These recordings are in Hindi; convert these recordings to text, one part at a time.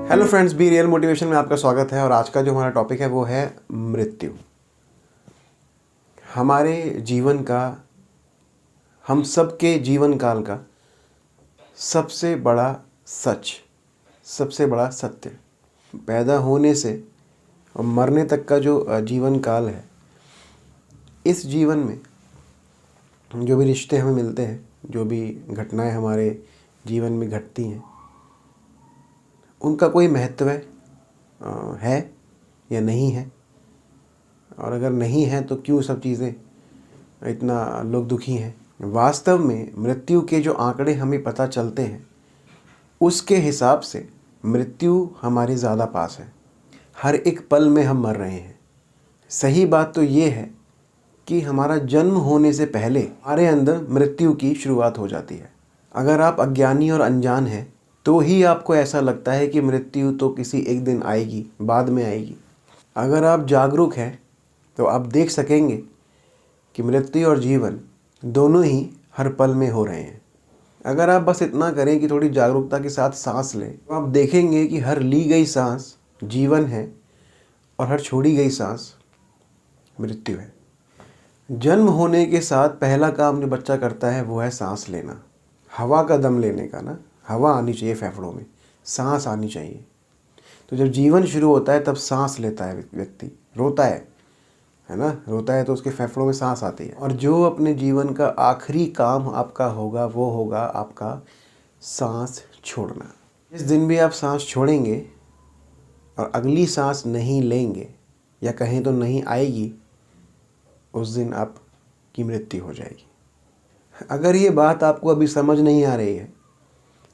Hello friends, be real motivation में आपका स्वागत है। और आज का जो हमारा टॉपिक है वो है मृत्यु। हमारे जीवन का, हम सबके जीवन काल का सबसे बड़ा सच, सबसे बड़ा सत्य, पैदा होने से और मरने तक का जो जीवन काल है, इस जीवन में जो भी रिश्ते हमें मिलते हैं, जो भी घटनाएं हमारे जीवन में घटती हैं, उनका कोई महत्व है या नहीं है। और अगर नहीं है तो क्यों सब चीज़ें इतना लोग दुखी हैं। वास्तव में मृत्यु के जो आंकड़े हमें पता चलते हैं, उसके हिसाब से मृत्यु हमारे ज़्यादा पास है। हर एक पल में हम मर रहे हैं। सही बात तो ये है कि हमारा जन्म होने से पहले हमारे अंदर मृत्यु की शुरुआत हो जाती है। अगर आप अज्ञानी और अनजान हैं तो ही आपको ऐसा लगता है कि मृत्यु तो किसी एक दिन आएगी, बाद में आएगी। अगर आप जागरूक हैं तो आप देख सकेंगे कि मृत्यु और जीवन दोनों ही हर पल में हो रहे हैं। अगर आप बस इतना करें कि थोड़ी जागरूकता के साथ सांस लें, तो आप देखेंगे कि हर ली गई सांस जीवन है और हर छोड़ी गई सांस मृत्यु है। जन्म होने के साथ पहला काम जो बच्चा करता है वो है सांस लेना, हवा का दम लेने का ना। हवा आनी चाहिए फेफड़ों में, सांस आनी चाहिए। तो जब जीवन शुरू होता है तब सांस लेता है व्यक्ति, रोता है ना, रोता है तो उसके फेफड़ों में सांस आती है। और जो अपने जीवन का आखिरी काम आपका होगा वो होगा आपका सांस छोड़ना। जिस दिन भी आप सांस छोड़ेंगे और अगली सांस नहीं लेंगे, या कहें तो नहीं आएगी, उस दिन आपकी मृत्यु हो जाएगी। अगर ये बात आपको अभी समझ नहीं आ रही है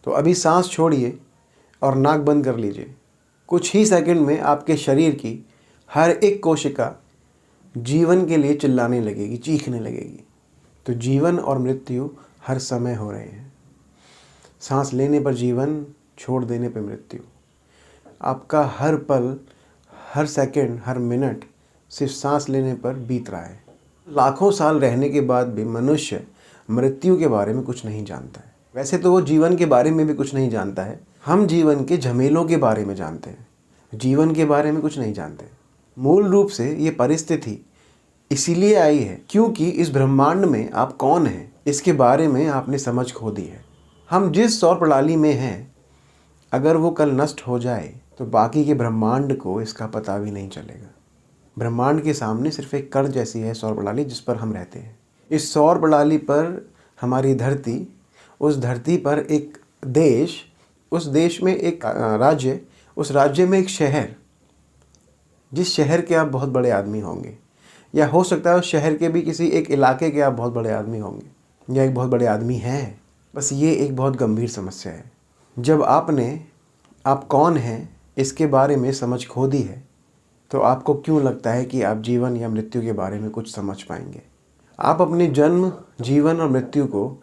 तो अभी सांस छोड़िए और नाक बंद कर लीजिए। कुछ ही सेकंड में आपके शरीर की हर एक कोशिका जीवन के लिए चिल्लाने लगेगी, चीखने लगेगी। तो जीवन और मृत्यु हर समय हो रहे हैं। सांस लेने पर जीवन, छोड़ देने पर मृत्यु। आपका हर पल, हर सेकंड, हर मिनट सिर्फ सांस लेने पर बीत रहा है। लाखों साल रहने के बाद भी मनुष्य मृत्यु के बारे में कुछ नहीं जानता है। वैसे तो वो जीवन के बारे में भी कुछ नहीं जानता है। हम जीवन के झमेलों के बारे में जानते हैं, जीवन के बारे में कुछ नहीं जानते। मूल रूप से ये परिस्थिति इसीलिए आई है क्योंकि इस ब्रह्मांड में आप कौन हैं इसके बारे में आपने समझ खो दी है। हम जिस सौर प्रणाली में हैं, अगर वो कल नष्ट हो जाए तो बाकी के ब्रह्मांड को इसका पता भी नहीं चलेगा। ब्रह्मांड के सामने सिर्फ एक कण जैसी है सौर प्रणाली जिस पर हम रहते हैं। इस सौर प्रणाली पर हमारी धरती, उस धरती पर एक देश, उस देश में एक राज्य, उस राज्य में एक शहर, जिस शहर के आप बहुत बड़े आदमी होंगे, या हो सकता है उस शहर के भी किसी एक इलाके के आप बहुत बड़े आदमी होंगे, या एक बहुत बड़े आदमी हैं। बस ये एक बहुत गंभीर समस्या है। जब आपने आप कौन हैं इसके बारे में समझ खो दी है तो आपको क्यों लगता है कि आप जीवन या मृत्यु के बारे में कुछ समझ पाएंगे। आप अपने जन्म, जीवन और मृत्यु को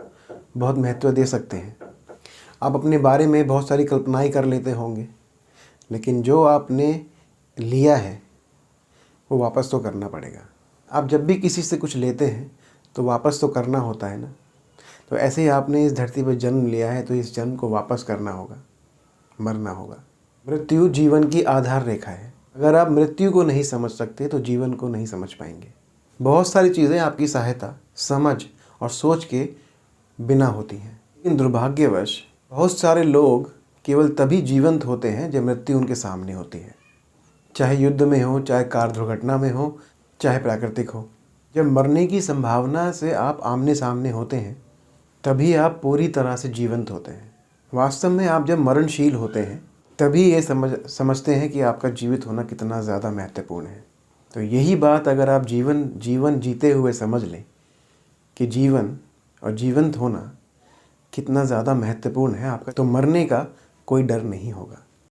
बहुत महत्व दे सकते हैं। आप अपने बारे में बहुत सारी कल्पनाएं कर लेते होंगे, लेकिन जो आपने लिया है वो वापस तो करना पड़ेगा। आप जब भी किसी से कुछ लेते हैं तो वापस तो करना होता है ना। तो ऐसे ही आपने इस धरती पर जन्म लिया है तो इस जन्म को वापस करना होगा, मरना होगा। मृत्यु जीवन की आधार रेखा है। अगर आप मृत्यु को नहीं समझ सकते तो जीवन को नहीं समझ पाएंगे। बहुत सारी चीज़ें आपकी सहायता, समझ और सोच के बिना होती हैं, लेकिन दुर्भाग्यवश बहुत सारे लोग केवल तभी जीवंत होते हैं जब मृत्यु उनके सामने होती है। चाहे युद्ध में हो, चाहे कार दुर्घटना में हो, चाहे प्राकृतिक हो। जब मरने की संभावना से आप आमने सामने होते हैं तभी आप पूरी तरह से जीवंत होते हैं। वास्तव में आप जब मरणशील होते हैं तभी ये समझते हैं कि आपका जीवित होना कितना ज़्यादा महत्वपूर्ण है। तो यही बात अगर आप जीवन जीते हुए समझ लें कि जीवन और जीवंत होना कितना ज़्यादा महत्वपूर्ण है आपका, तो मरने का कोई डर नहीं होगा।